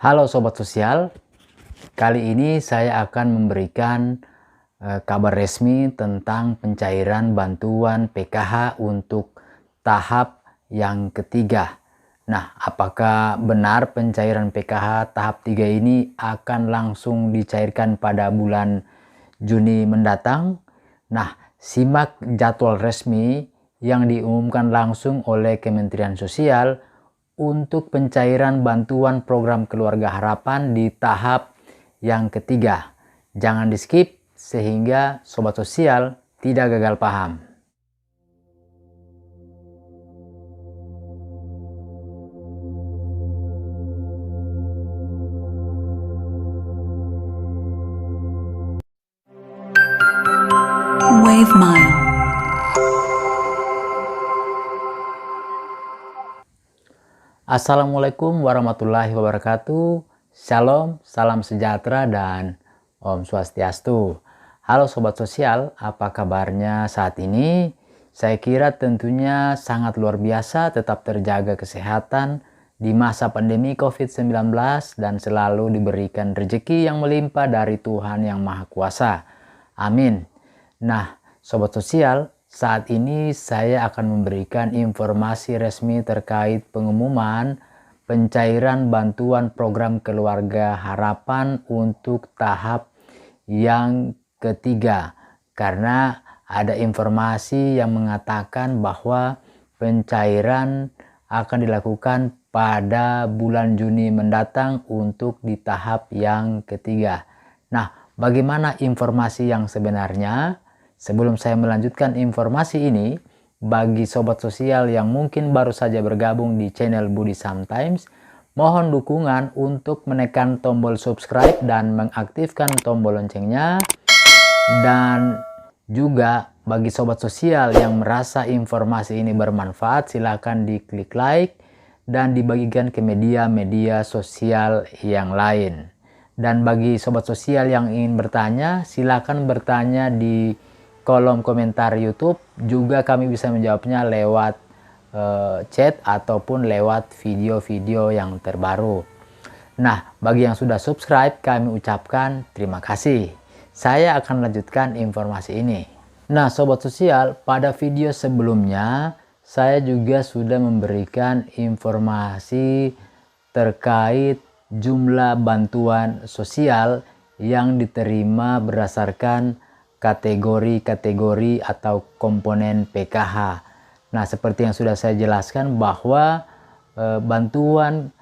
Halo Sobat Sosial, kali ini saya akan memberikan kabar resmi tentang pencairan bantuan PKH untuk tahap yang ketiga. Nah, apakah benar pencairan PKH tahap 3 ini akan langsung dicairkan pada bulan Juni mendatang? Nah, simak jadwal resmi yang diumumkan langsung oleh Kementerian Sosial untuk pencairan bantuan program Keluarga Harapan di tahap yang ketiga. Jangan di skip sehingga Sobat Sosial tidak gagal paham. WaveMile. Assalamualaikum warahmatullahi wabarakatuh. Shalom, salam sejahtera dan Om Swastiastu. Halo Sobat Sosial, apa kabarnya saat ini? Saya kira tentunya sangat luar biasa, tetap terjaga kesehatan di masa pandemi COVID-19 dan selalu diberikan rezeki yang melimpah dari Tuhan Yang Maha Kuasa. Amin. Nah, Sobat Sosial, saat ini saya akan memberikan informasi resmi terkait pengumuman pencairan bantuan program Keluarga Harapan untuk tahap yang ketiga. Karena ada informasi yang mengatakan bahwa pencairan akan dilakukan pada bulan Juni mendatang untuk di tahap yang ketiga. Nah, bagaimana informasi yang sebenarnya? Sebelum saya melanjutkan informasi ini, bagi Sobat Sosial yang mungkin baru saja bergabung di channel Budi Sometimes, mohon dukungan untuk menekan tombol subscribe dan mengaktifkan tombol loncengnya. Dan juga bagi Sobat Sosial yang merasa informasi ini bermanfaat, silakan diklik like dan dibagikan ke media-media sosial yang lain. Dan bagi Sobat Sosial yang ingin bertanya, silakan bertanya di kolom komentar YouTube. Juga kami bisa menjawabnya lewat chat ataupun lewat video-video yang terbaru. Nah, bagi yang sudah subscribe, kami ucapkan terima kasih. Saya akan lanjutkan informasi ini. Nah, Sobat Sosial, pada video sebelumnya saya juga sudah memberikan informasi terkait jumlah bantuan sosial yang diterima berdasarkan kategori-kategori atau komponen PKH. Nah, seperti yang sudah saya jelaskan bahwa bantuan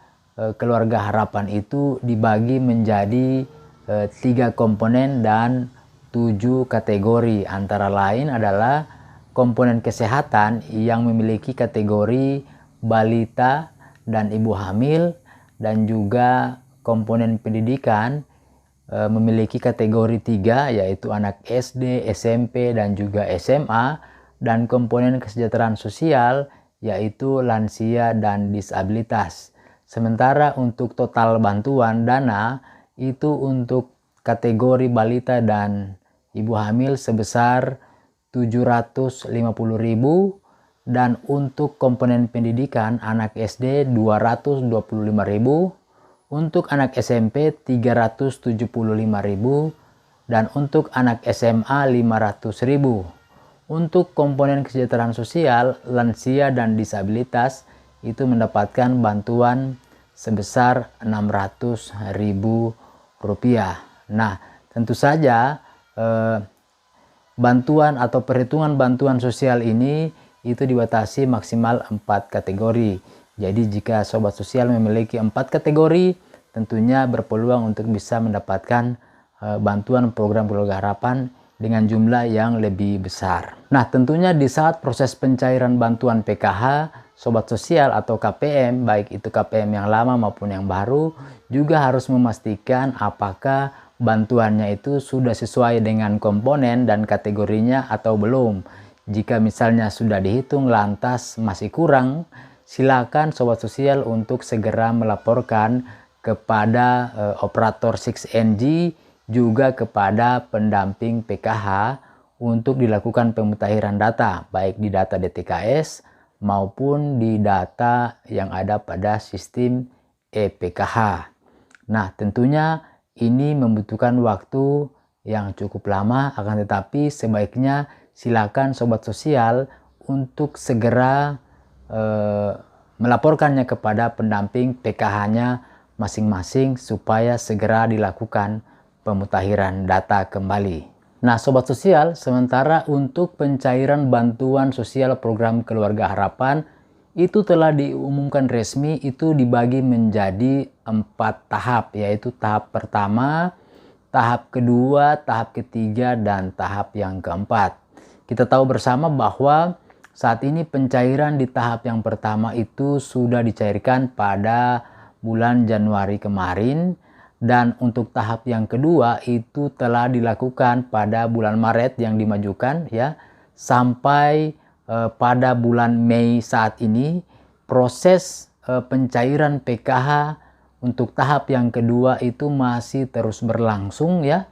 Keluarga Harapan itu dibagi menjadi 3 komponen dan 7 kategori. Antara lain adalah komponen kesehatan yang memiliki kategori balita dan ibu hamil, dan juga komponen pendidikan memiliki kategori 3 yaitu anak SD, SMP, dan juga SMA, dan komponen kesejahteraan sosial yaitu lansia dan disabilitas. Sementara untuk total bantuan dana itu untuk kategori balita dan ibu hamil sebesar 750.000, dan untuk komponen pendidikan anak SD 225.000, untuk anak SMP 375.000, dan untuk anak SMA 500.000. Untuk komponen kesejahteraan sosial, lansia dan disabilitas itu mendapatkan bantuan sebesar Rp600.000. Nah, tentu saja bantuan atau perhitungan bantuan sosial ini itu dibatasi maksimal 4 kategori. Jadi jika Sobat Sosial memiliki 4 kategori, tentunya berpeluang untuk bisa mendapatkan bantuan program Keluarga Harapan dengan jumlah yang lebih besar. Nah, tentunya di saat proses pencairan bantuan PKH, Sobat Sosial atau KPM, baik itu KPM yang lama maupun yang baru, juga harus memastikan apakah bantuannya itu sudah sesuai dengan komponen dan kategorinya atau belum. Jika misalnya sudah dihitung lantas masih kurang, silakan Sobat Sosial untuk segera melaporkan kepada operator 6NG, juga kepada pendamping PKH untuk dilakukan pemutahiran data, baik di data DTKS maupun di data yang ada pada sistem EPKH. Nah, tentunya ini membutuhkan waktu yang cukup lama, akan tetapi sebaiknya silakan sobat sosial untuk segera melaporkannya kepada pendamping PKH-nya masing-masing supaya segera dilakukan pemutakhiran data kembali. Nah, sobat sosial, sementara untuk pencairan bantuan sosial program Keluarga Harapan itu telah diumumkan resmi, itu dibagi menjadi 4 tahap, yaitu tahap pertama, tahap kedua, tahap ketiga, dan tahap yang keempat. Kita tahu bersama bahwa saat ini pencairan di tahap yang pertama itu sudah dicairkan pada bulan Januari kemarin, dan untuk tahap yang kedua itu telah dilakukan pada bulan Maret yang dimajukan ya, sampai pada bulan Mei saat ini. Proses pencairan PKH untuk tahap yang kedua itu masih terus berlangsung ya.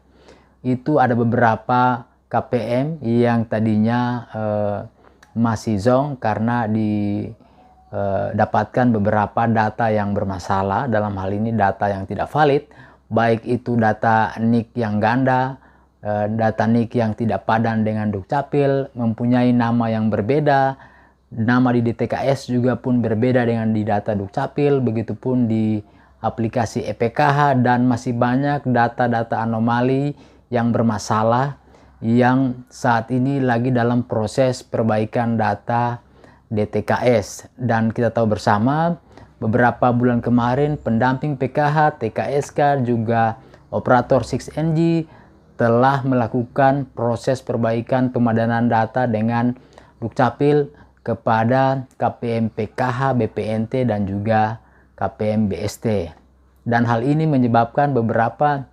Itu ada beberapa KPM yang tadinya masih zonk karena dapatkan beberapa data yang bermasalah, dalam hal ini data yang tidak valid, baik itu data NIK yang ganda, data NIK yang tidak padan dengan Dukcapil, mempunyai nama yang berbeda, nama di DTKS juga pun berbeda dengan di data Dukcapil, begitupun di aplikasi EPKH, dan masih banyak data-data anomali yang bermasalah yang saat ini lagi dalam proses perbaikan data DTKS. Dan kita tahu bersama beberapa bulan kemarin pendamping PKH, TKSK, juga operator 6NG telah melakukan proses perbaikan pemadanan data dengan Dukcapil kepada KPM PKH, BPNT, dan juga KPM BST. Dan hal ini menyebabkan beberapa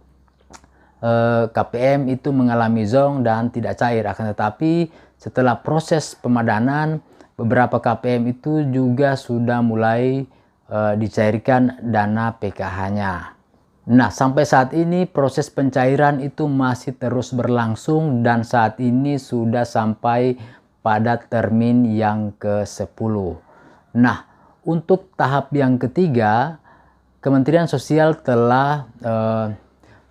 KPM itu mengalami zonk dan tidak cair. Akan tetapi setelah proses pemadanan, beberapa KPM itu juga sudah mulai dicairkan dana PKH-nya. Nah, sampai saat ini proses pencairan itu masih terus berlangsung dan saat ini sudah sampai pada termin yang ke-10. Nah, untuk tahap yang ketiga, Kementerian Sosial telah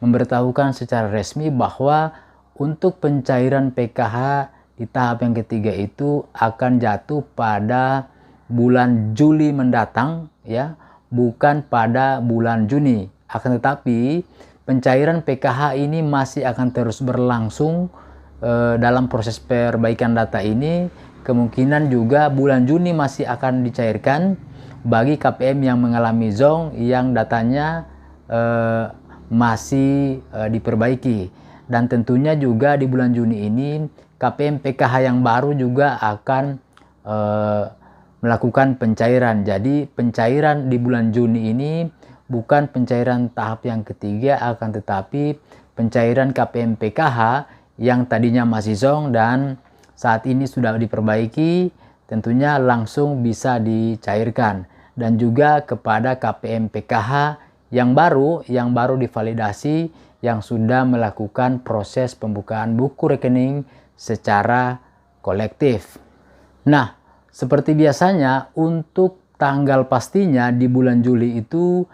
memberitahukan secara resmi bahwa untuk pencairan PKH di tahap yang ketiga itu akan jatuh pada bulan Juli mendatang ya, bukan pada bulan Juni. Akan tetapi pencairan PKH ini masih akan terus berlangsung dalam proses perbaikan data ini. Kemungkinan juga bulan Juni masih akan dicairkan bagi KPM yang mengalami zonk yang datanya masih diperbaiki. Dan tentunya juga di bulan Juni ini KPM PKH yang baru juga akan melakukan pencairan. Jadi pencairan di bulan Juni ini bukan pencairan tahap yang ketiga, akan tetapi pencairan KPM PKH yang tadinya masih zonk dan saat ini sudah diperbaiki, tentunya langsung bisa dicairkan. Dan juga kepada KPM PKH yang baru divalidasi, yang sudah melakukan proses pembukaan buku rekening secara kolektif. Nah, seperti biasanya untuk tanggal pastinya di bulan Juli itu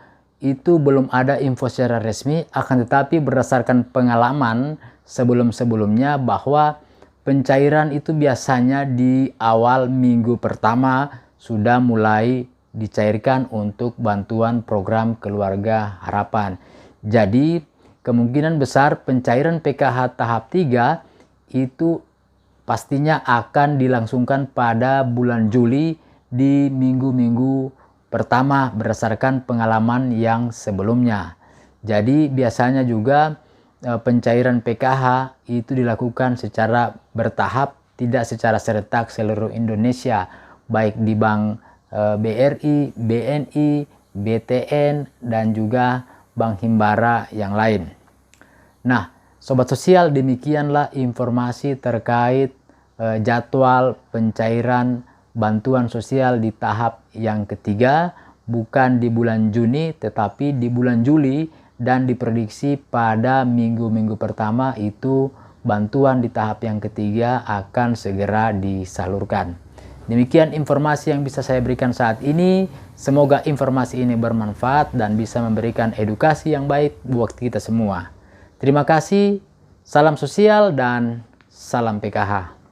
belum ada info secara resmi, akan tetapi berdasarkan pengalaman sebelum-sebelumnya bahwa pencairan itu biasanya di awal minggu pertama sudah mulai dicairkan untuk bantuan program Keluarga Harapan. Jadi kemungkinan besar pencairan PKH tahap 3 itu pastinya akan dilangsungkan pada bulan Juli di minggu-minggu pertama berdasarkan pengalaman yang sebelumnya. Jadi biasanya juga pencairan PKH itu dilakukan secara bertahap, tidak secara serentak seluruh Indonesia, baik di Bank BRI, BNI, BTN, dan juga Bank Himbara yang lain. Nah, sobat sosial, demikianlah informasi terkait jadwal pencairan bantuan sosial di tahap yang ketiga, bukan di bulan Juni tetapi di bulan Juli, dan diprediksi pada minggu-minggu pertama itu bantuan di tahap yang ketiga akan segera disalurkan. Demikian informasi yang bisa saya berikan saat ini. Semoga informasi ini bermanfaat dan bisa memberikan edukasi yang baik buat kita semua. Terima kasih, salam sosial dan salam PKH.